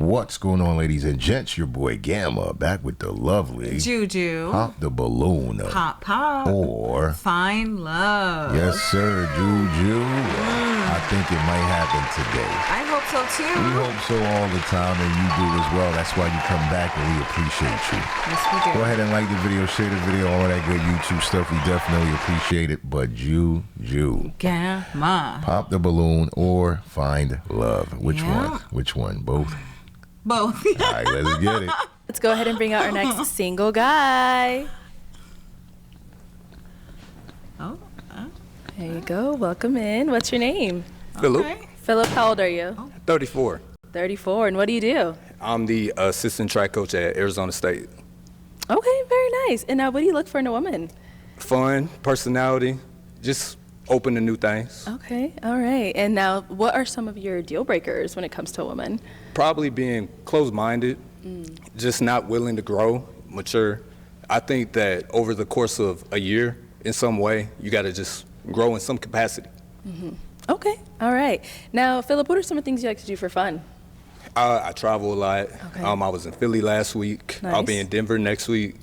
What's going on, ladies and gents? Your boy Gamma back with the lovely Juju. Pop the balloon. Pop, pop. Or Find love. yes, sir, Juju. I think it might happen today. I hope so too. We hope so all the time, and you do as well. That's why you come back, and we appreciate you. Yes, we do. Go ahead and like the video, share the video, all that good YouTube stuff. We definitely appreciate it. But Juju. Gamma. Pop the balloon or find love. Which Yeah. one? Which one? Both? Both. All right, let's get it. Let's go ahead and bring out our next single guy. Oh. There you go. Welcome in. What's your name? Philip, Okay. Philip, how old are you? 34. 34. And what do you do? I'm the assistant track coach at Arizona State. Okay, very nice. And now what do you look for in a woman? Fun, personality, just open to new things. Okay, all right. And now what are some of your deal breakers when it comes to a woman? Probably being closed-minded, just not willing to grow, mature. I think that over the course of a year, in some way, you got to just grow in some capacity. Okay, all right. Now, Philip, what are some of the things you like to do for fun? I travel a lot. Okay. I was in Philly last week. I'll be Nice. in Denver next week.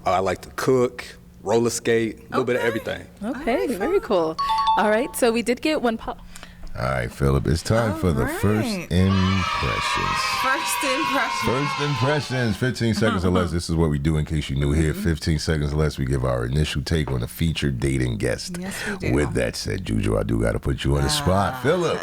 I like to cook, roller skate, a little bit of Okay. everything. Okay, very cool. All right, so we did get one pop. All right, Philip, it's time for the first right. impressions. First impression. First impressions, 15 seconds or less. This is what we do in case you're new here. 15 seconds or less, we give our initial take on a featured dating guest. Yes, we do. With that said, Juju, I do got to put you on the spot. Philip,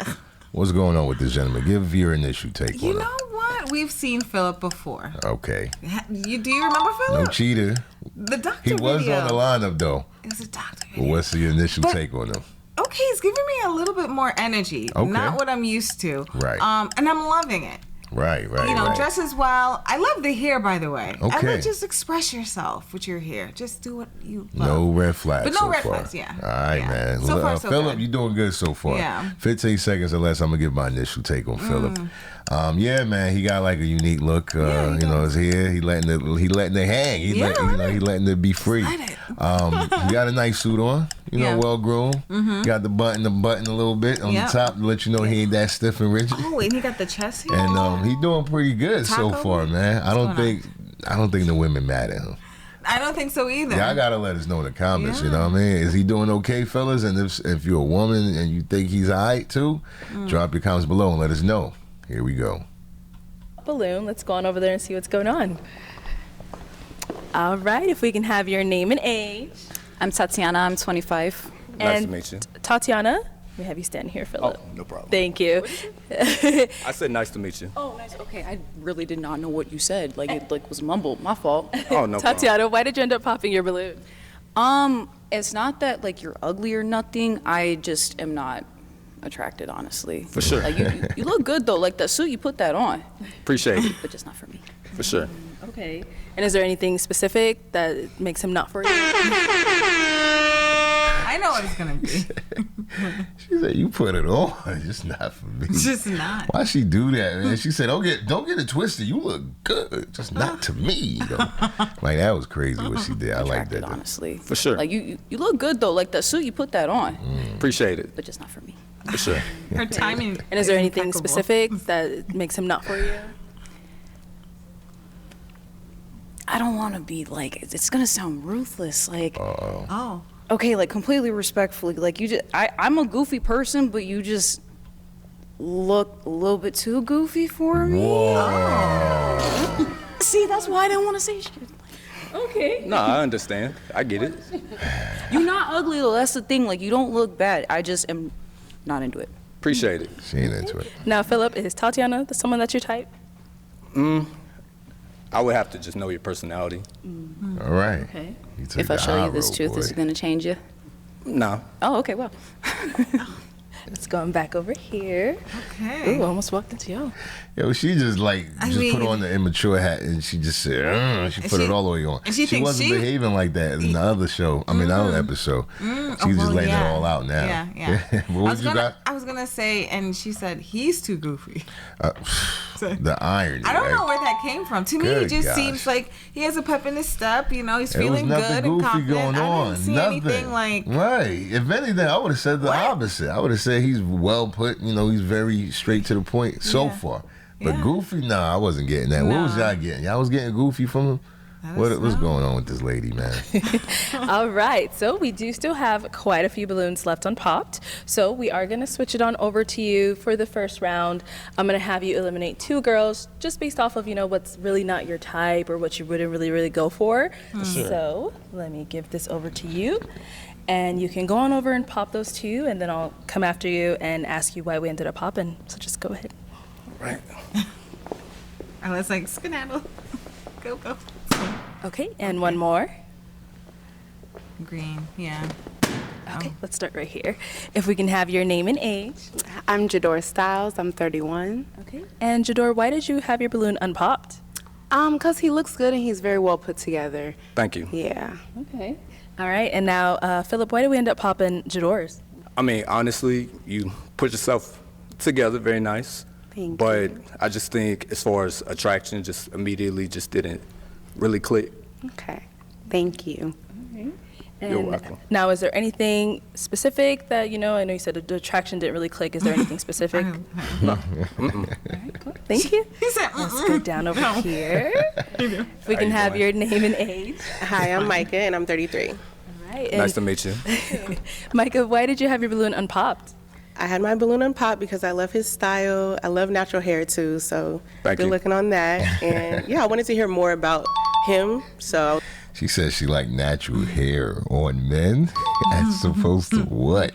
what's going on with this gentleman? Give your initial take You on know what? We've seen Philip before. it. Okay. Do you remember No Philip? cheater. The doctor He was video. on the lineup, though. It was a doctor But video. what's the initial But- take on him? Okay, it's giving me a little bit more energy. Okay. Not what I'm used to. Right. And I'm loving it. Right. You know, right. dresses well. I love the hair, by the way. I Okay. like just express yourself with your hair. Just do what you love. No red flags But no so red far. flags, yeah. All right, Yeah. man. So far, so Philip, good. you're doing good so far. Yeah. 15 seconds or less, I'm going to give my initial take on Philip. Yeah, man, he got like a unique look. he You know, his hair, he letting it hang. He Yeah, he letting it be free. let it. He got a nice suit on, you know, Yeah. well groomed. Got the button a little bit on Yep. the top to let you know he ain't that stiff and rigid. Oh, and he got the chest hair. And he doing pretty good so Taco? far, man. I don't going think the women mad at him. I don't think so either. Y'all gotta let us know in the comments. You Yeah. know what I mean? Is he doing okay, fellas? And if you're a woman and you think he's alright too, drop your comments below and let us know. Here we go. Balloon. Let's go on over there and see what's going on. All right, if we can have your name and age. I'm Tatiana. I'm 25. Nice And to meet you. Tatiana, we have you stand here, Philip. Oh, no problem. Thank you. I said nice to meet you. Oh, nice. Okay, I really did not know what you said. Like it was mumbled. My fault. Oh, no problem. Tatiana, why did you end up popping your balloon? It's not that like you're ugly or nothing. I just am not attracted, honestly. For sure. Like you look good though. Like that suit, you put that on, Appreciate it. but just not for me. For sure. Okay. And is there anything specific that makes him not for you? I know what it's gonna be. She said, "You put it on, just not for me." It's just not. Why she do that, man? She said, "Don't get it twisted. You look good, just not to me." Though. Like that was crazy what she did. I like Attracted, that. Though. honestly. For sure. Like you look good though. Like that suit, you put that on, Appreciate it. but just not for me. For sure. Her timing. And is there anything impeccable. specific that makes him not for you? I don't want to be like. It's gonna sound ruthless. Like Oh. okay, like completely respectfully. Like you just, I'm a goofy person, but you just look a little bit too goofy for me. Whoa. See, that's why I didn't want to say shit. Okay. No, I understand. I get it. You're not ugly though. That's the thing. Like you don't look bad. I just am not into it. Appreciate it. She ain't into it. Now, Philip, is Tatiana someone that's your type? I would have to just know your personality. All right. Okay. You took If I the show high you this road, truth, boy. is it gonna change you? No. Oh, okay. Well, Let's go back over here. Okay. Ooh, almost walked into you. Yo, she just like I put mean- on the immature hat and she just said, she And put she- it all the way on. and she thinks wasn't she- behaving like that in the other show. I mean, the other episode. She's just well, letting yeah. it all out now. Yeah. What you got? I was gonna say, and she said he's too goofy. The irony. I don't right? know where that came from. To me, Good it just gosh. seems like he has a pep in his step. You know, he's There was feeling nothing good and goofy confident. going I on. didn't see Nothing. anything like. Right. If anything, I would have said the opposite. I would have said he's well put. You know, he's very straight to the point so Yeah. far. But Yeah. Goofy, nah, I wasn't getting that. What was Nah. y'all getting? Y'all was getting Goofy from him? What's going on with this lady, man? All right, so we do still have quite a few balloons left unpopped. So we are going to switch it on over to you for the first round. I'm going to have you eliminate 2 girls just based off of, what's really not your type or what you wouldn't really go for. Sure. So let me give this over to you. And you can go on over and pop those 2, and then I'll come after you and ask you why we ended up popping. So just go ahead. Right. I was like, skedaddle. Go. Okay, and one more. Green, yeah. Okay, let's start right here. If we can have your name and age. I'm Jador Styles. I'm 31. Okay. And Jador, why did you have your balloon unpopped? 'Cause he looks good and he's very well put together. Thank you. Yeah. Okay. All right, and now, Philip, why did we end up popping Jador's? I mean, honestly, you put yourself together very nice. Thank but you. I just think as far as attraction, just immediately just didn't really click. Okay. Thank you. You're And welcome. Now, is there anything specific that, I know you said the attraction didn't really click. Is there anything specific? All right, cool. Thank you. He said, Let's go down over here. If we can you have doing? your name and age. Hi, I'm Micah, and I'm 33. All right. Nice to meet you. Micah, why did you have your balloon unpopped? I had my balloon unpopped because I love his style. I love natural hair too, so Thank good you. looking on that. And yeah, I wanted to hear more about him. So She says she like natural hair on men. That's supposed to what?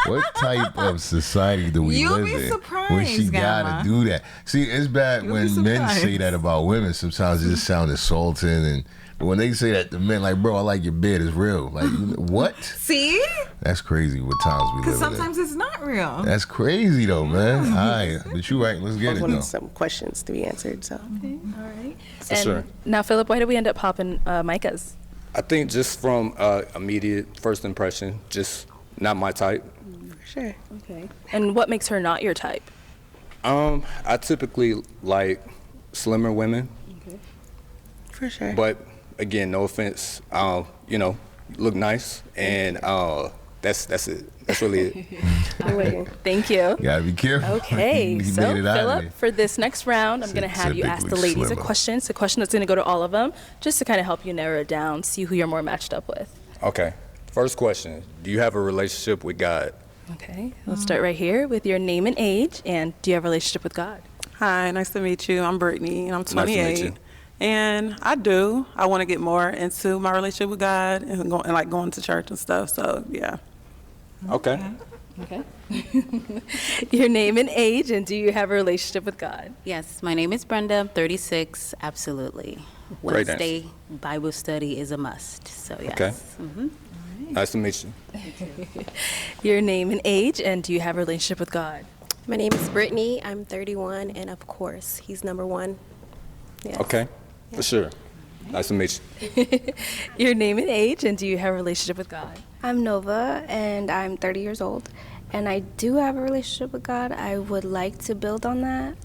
What type of society do we You'll live be in when she surprised, gotta Gamma. do that? See, it's bad You'll be when men say surprised. that about women. Sometimes it just sounds insulting, and but when they say that to men, like, bro, I like your beard, it's real. Like, what? See? That's crazy. What times we Because live in. sometimes it's not real. That's crazy though, man. All right, but you right. Let's I get was it wanting though. some questions to be answered. So All right. For sure. Now, Philip, why did we end up popping Micah's? I think just from immediate first impression, just not my type. for sure. Okay. And what makes her not your type? I typically like slimmer women, For sure. but again, no offense. Look nice, and that's it. That's really it. I'm waiting. Thank you. Gotta be careful. Okay, He so made it out of Philip, there. for this next round, I'm going to have you ask the Typically ladies a slimmer. question. It's a question that's going to go to all of them, just to kind of help you narrow it down, see who you're more matched up with. Okay. First question: do you have a relationship with God? Okay, let's start right here with your name and age, and do you have a relationship with God? Hi, nice to meet you. I'm Brittany, and I'm Nice to meet 28. you. And I do. I want to get more into my relationship with God and like going to church and stuff. So yeah. Okay. Okay. Your name and age, and do you have a relationship with God? Yes, my name is Brenda. I'm 36. Absolutely. Great Wednesday Bible study is a must. So yes. Okay. Nice to meet you. Your name and age, and do you have a relationship with God? My name is Brittany. I'm 31, and of course, he's number one. Yes. Okay. For sure. Nice to meet you. Your name and age, and do you have a relationship with God? I'm Nova, and I'm 30 years old, and I do have a relationship with God. I would like to build on that,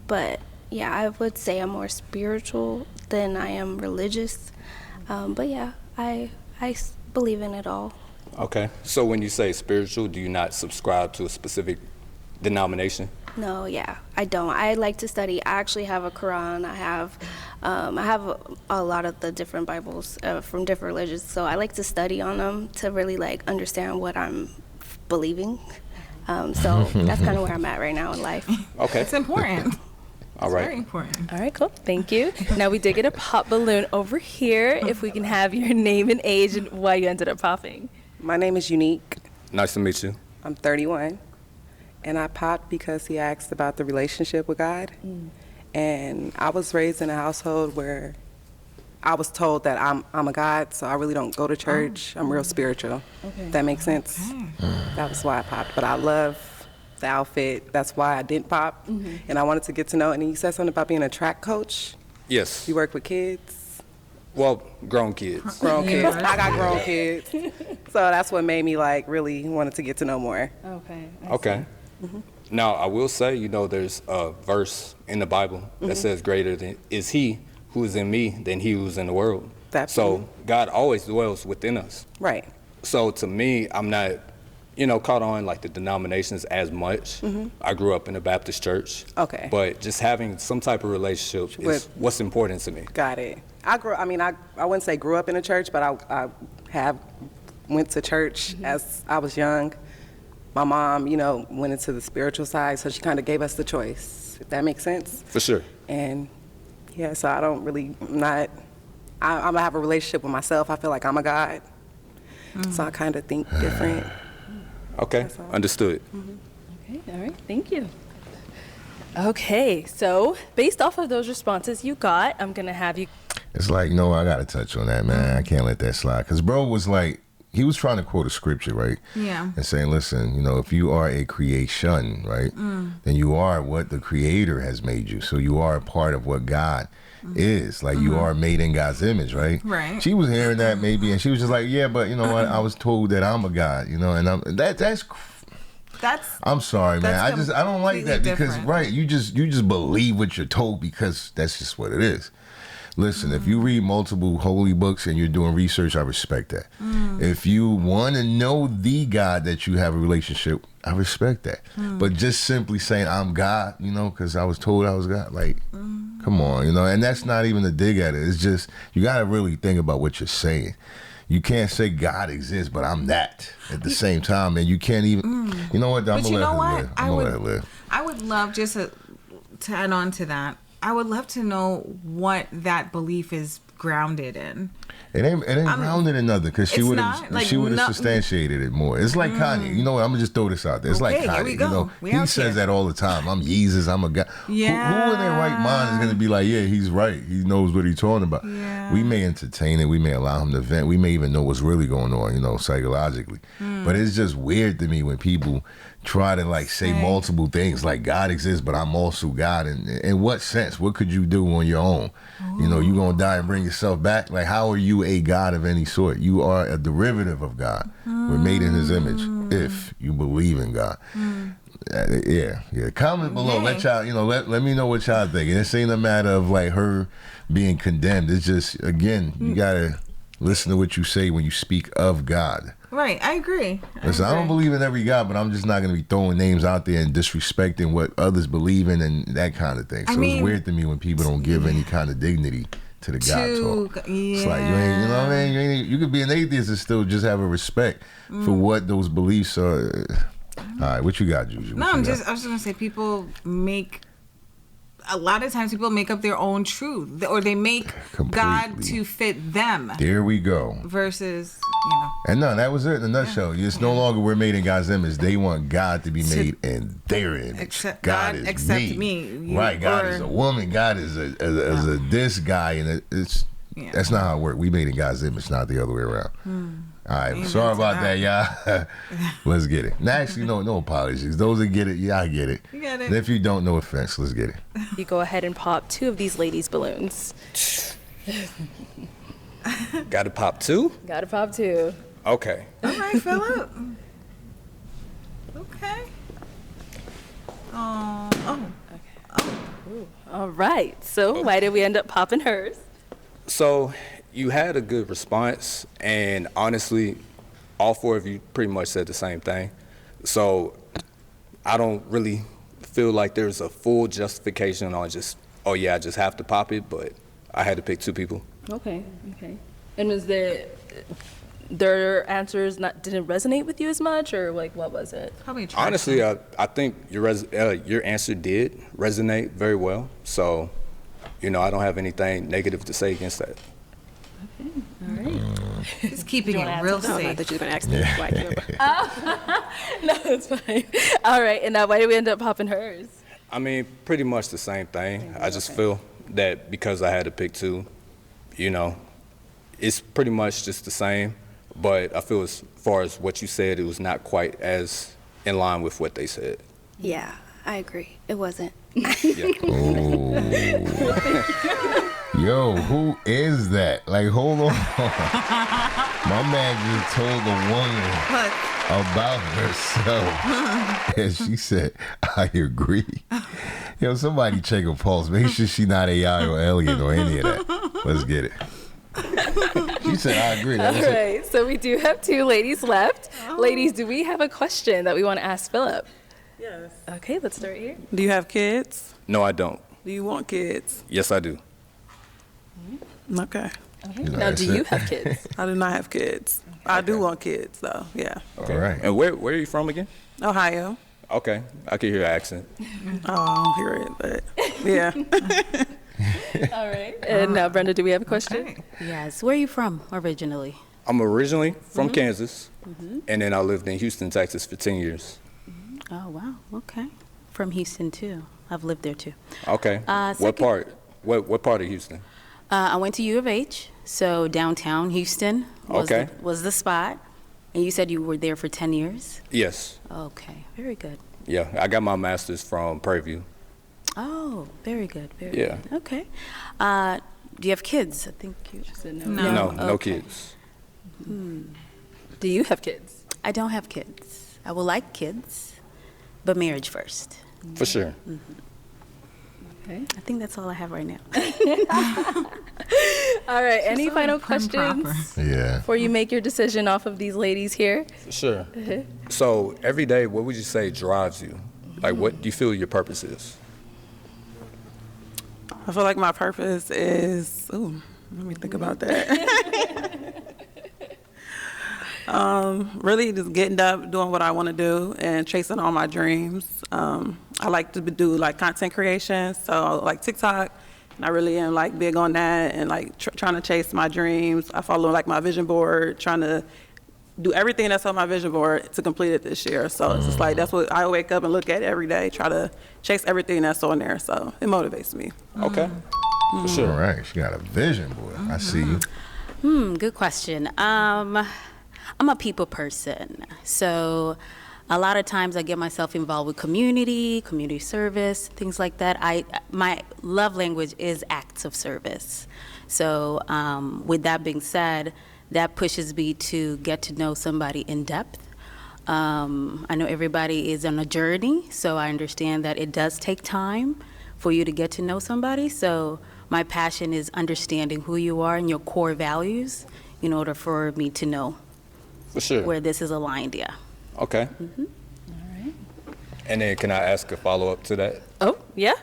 but yeah, I would say I'm more spiritual than I am religious. But yeah, I believe in it all. Okay. So when you say spiritual, do you not subscribe to a specific denomination? No, yeah, I don't. I like to study. I actually have a Quran. I have a lot of the different Bibles from different religions. So I like to study on them to really like understand what I'm believing. So that's kind of where I'm at right now in life. Okay. It's important. All Very right. important. All right, cool. Thank you. Now we did get a pop balloon over here. If we can have your name and age and why you ended up popping. My name is Unique. Nice to meet you. I'm 31, and I popped because he asked about the relationship with God. And I was raised in a household where I was told that I'm a God, so I really don't go to church. I'm real spiritual. If that makes sense. That was why I popped. But I love the outfit. That's why I didn't pop. And I wanted to get to know. And he said something about being a track coach. Yes. You work with kids, Well, grown kids. grown kids. I got grown kids. So that's what made me like really wanted to get to know more. Okay. Okay. Now, I will say, there's a verse in the Bible that says, greater than is he who is in me than he who's in the world. That's so God always dwells within us. Right. So to me, I'm not caught on like the denominations as much. I grew up in a Baptist church. Okay. But just having some type of relationship is With- what's important to me. Got it. I wouldn't say grew up in a church, but I have went to church as I was young. My mom, went into the spiritual side, so she kind of gave us the choice, if that makes sense. For sure. And yeah, so I don't really, I'm gonna have a relationship with myself. I feel like I'm a God. So I kind of think different. Okay, all. understood. Okay, all right, thank you. Okay, so based off of those responses you got, I'm gonna have you. It's like, no, I got to touch on that, man. I can't let that slide. Because bro was like, he was trying to quote a scripture, right? Yeah. And saying, listen, if you are a creation, right, then you are what the creator has made you. So you are a part of what God is. Like, you are made in God's image, right? Right. She was hearing that maybe, and she was just like, yeah, but you know what? I was told that I'm a God, and that's I'm sorry, man. That's I don't like that completely because, different. right, you just believe what you're told because that's just what it is. Listen, if you read multiple holy books and you're doing research, I respect that. If you want to know the God that you have a relationship, I respect that. But just simply saying I'm God, because I was told I was God, like, come on, and that's not even a dig at it. It's just, you got to really think about what you're saying. You can't say God exists, but I'm that at the same time, and you can't even, you know what, I'm But going you to know let what? it live. I'm going to let it live. I would love just to add on to that. I would love to know what that belief is grounded in. It ain't grounded in nothing because she It's would not? have Like, she would have no- substantiated it more. It's like Kanye. You know what? I'm gonna just throw this out there. It's like Okay, Kanye. here we go. We he out says here. that all the time. I'm Yeezus. I'm a guy. Yeah. Who in their right mind is gonna be like, yeah, he's right. He knows what he's talking about. Yeah. We may entertain it. We may allow him to vent. We may even know what's really going on, psychologically. But it's just weird to me when people try to like say multiple things like God exists, but I'm also God. And in what sense? What could you do on your own? You gonna die and bring yourself back? Like, how are you a God of any sort? You are a derivative of God. We're made in His image. If you believe in God, yeah. Comment below. Let y'all, let me know what y'all think. And this ain't a matter of like her being condemned. It's just, again, you gotta listen to what you say when you speak of God. Right, I agree. Listen, I don't believe in every God, but I'm just not going to be throwing names out there and disrespecting what others believe in and that kind of thing. So it's weird to me when people don't give any kind of dignity to the God talk. It's like, you ain't, what I mean? You could be an atheist and still just have a respect for what those beliefs are. All right, what you got, Juju? No, I was just going to say a lot of times people make up their own truth, or they make God to fit them. There we go. Versus, And no, that was it in a nutshell. It's no longer we're made in God's image. They want God to be made in their image. Except God is except me. Right, God is a woman. God is a this guy, and that's not how it works. We made in God's image, not the other way around. All right, Amen sorry to about that, y'all. Let's get it. Now, actually, no apologies. Those that get it, I get it. You get it. And if you don't, no offense. Let's get it. You go ahead and pop 2 of these ladies' balloons. Got to pop 2? Gotta pop 2. Okay. All right, Philip. Okay. Oh. All right. So why did we end up popping hers? So you had a good response, and honestly, all 4 of you pretty much said the same thing. So I don't really feel like there's a full justification on just, I just have to pop it, but I had to pick 2 people. Okay. And was their answers didn't resonate with you as much, or like what was it? Probably Honestly, I think your answer did resonate very well. So, I don't have anything negative to say against that. Okay. All right. Just keeping it real safe. I thought you were going to ask me why I care No, it's fine. All right. And now why did we end up popping hers? I mean, pretty much the same thing. I just feel that because I had to pick 2, it's pretty much just the same. But I feel as far as what you said, it was not quite as in line with what they said. Yeah, I agree. It wasn't. Yeah. Yo, who is that? Like, hold on. My man just told a woman about herself. And she said, I agree. Yo, somebody check her pulse. Make sure she's not AI or alien or any of that. Let's get it. She said, I agree. All right. So we do have 2 ladies left. Ladies, do we have a question that we want to ask Philip? Yes. Okay, let's start here. Do you have kids? No, I don't. Do you want kids? Yes, I do. Okay. Now, do you have kids? I do not have kids. I do want kids, though. Yeah. All right. And where are you from again? Ohio. Okay, I can hear your accent. Oh, I don't hear it, but yeah. All right. And now, Brenda, do we have a question? Yes. Where are you from originally? I'm originally from Kansas, and then I lived in Houston, Texas for 10 years. Oh, wow. Okay. From Houston, too. I've lived there, too. Okay. What second- part? What part of Houston? I went to U of H, so downtown Houston Okay. was the spot. And you said you were there for 10 years? Yes. Okay. Very good. Yeah, I got my master's from Prairie View. Oh, very good. Very Yeah. good. Okay. Do you have kids? I think you said no. No Okay. kids. Do you have kids? I don't have kids. I would like kids, but marriage first. For sure. Okay. I think that's all I have right now. All right. Any so final prim questions proper. Yeah. before you make your decision off of these ladies here? For sure. So every day, what would you say drives you? Like, what do you feel your purpose is? I feel like my purpose is, ooh, let me think about that. Really just getting up, doing what I want to do, and chasing all my dreams. I like to do like content creation, so like TikTok, and I really am like big on that, and like trying to chase my dreams. I follow like my vision board, trying to do everything that's on my vision board to complete it this year. So it's just like that's what I wake up and look at every day, try to chase everything that's on there. So it motivates me. Okay. For All sure. right. She got a vision, boy. I see you. Good question. I'm a people person. So a lot of times I get myself involved with community service, things like that. My love language is acts of service. So with that being said, that pushes me to get to know somebody in depth. I know everybody is on a journey, so I understand that it does take time for you to get to know somebody. So my passion is understanding who you are and your core values in order for me to know For sure. where this is aligned, yeah. Okay. And then can I ask a follow-up to that? Oh, yeah.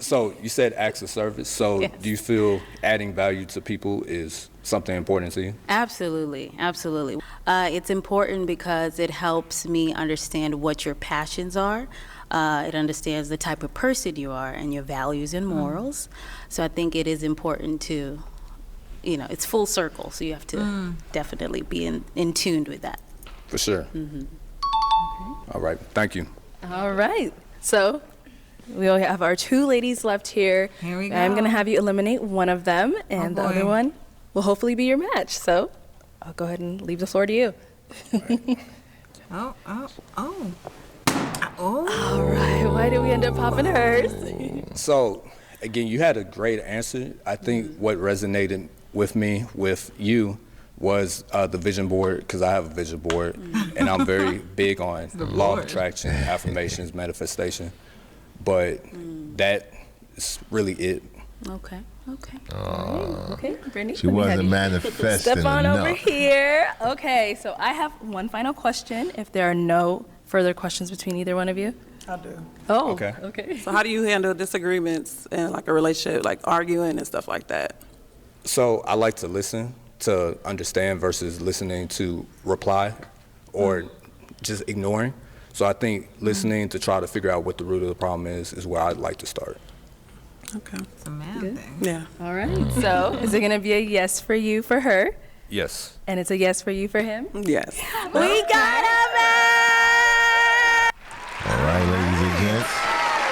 So you said acts of service. So Yes. do you feel adding value to people is something important to you? Absolutely, absolutely. It's important because it helps me understand what your passions are. It understands the type of person you are and your values and morals. So I think it is important to, it's full circle. So you have to definitely be in tune with that. For sure. All right. Thank you. All right. So we only have our two ladies left here. Here we I'm go. going to have you eliminate one of them, and the other boy. one will hopefully be your match. So I'll go ahead and leave the floor to you. Oh. All right. Why did we end up popping hers? So, again, you had a great answer. I think what resonated with me, with you, was the vision board, because I have a vision board, and I'm very big on law of board. attraction, affirmations, manifestation. But that is really it. Okay. Okay, Brittany. She let me have wasn't you manifesting Step on over enough. here. Okay, so I have one final question. If there are no further questions between either one of you. I do. Oh, Okay. So how do you handle disagreements in like a relationship, like arguing and stuff like that? So I like to listen to understand versus listening to reply or just ignoring. So I think listening to try to figure out what the root of the problem is where I'd like to start. Okay. It's a man thing. Yeah. All right. So is it going to be a yes for you for her? Yes. And it's a yes for you for him? Yes. We got a match! All right, ladies and gents.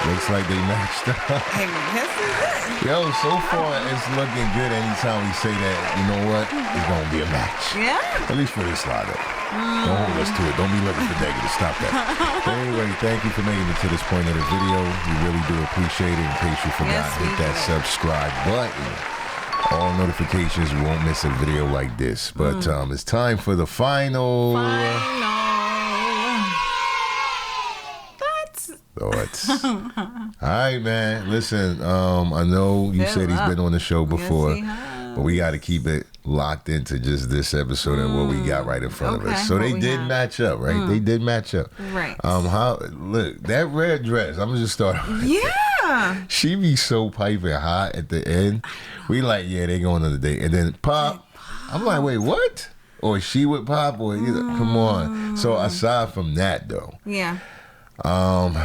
Looks like they matched up. Hey, this is it. Yo, so far it's looking good. Anytime we say that, you know what? It's gonna be a match. Yeah. At least for this lineup. Don't hold us to it. Don't be looking for negative. Stop that. But anyway, thank you for making it to this point of the video. We really do appreciate it. In case you forgot, Yes, we hit that do. subscribe button. All notifications. You won't miss a video like this. But it's time for the final. Thoughts. All right, man. Listen, I know you Fill said he's up. been on the show before. Yes, he has. But we got to keep it locked into just this episode and what we got right in front of Okay, us. So what they we did have. match up, right? They did match up. Right. Look, that red dress, I'm gonna just start Yeah. she be so piping hot at the end. We like, yeah, they going on the date. And then Pop, I'm like, wait, what? Or she with Pop, or either, come on. So aside from that though, Yeah. let's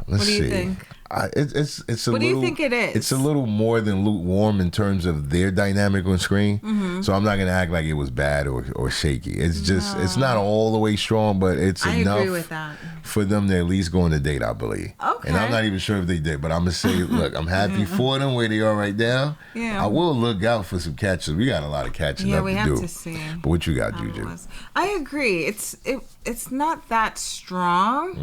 What do you see. think? It's a What do little, you think it is? It's a little more than lukewarm in terms of their dynamic on screen. Mm-hmm. So I'm not gonna act like it was bad or shaky. It's just it's not all the way strong, but it's I enough agree with that. for them to at least go on a date, I believe. Okay. And I'm not even sure if they did, but I'm gonna say, look, I'm happy for them where they are right now. Yeah. I will look out for some catches. We got a lot of catching Yeah, up we to have do. to see. But what you got, how it Juju? was. I agree. It's not that strong.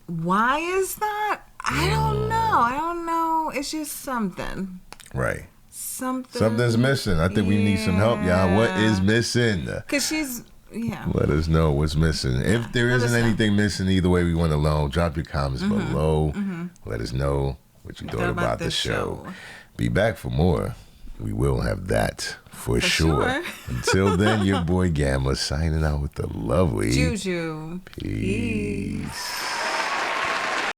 Why is that? I don't know. It's just something. Right. Something. Something's missing. I think we need some help, y'all. What is missing? Because she's, yeah. Let us know what's missing. If there Let us isn't know. anything missing, either way we want to know. Drop your comments below. Let us know what you thought about the show. Be back for more. We will have that for sure. Until then, your boy Gamma signing out with the lovely Juju. Peace.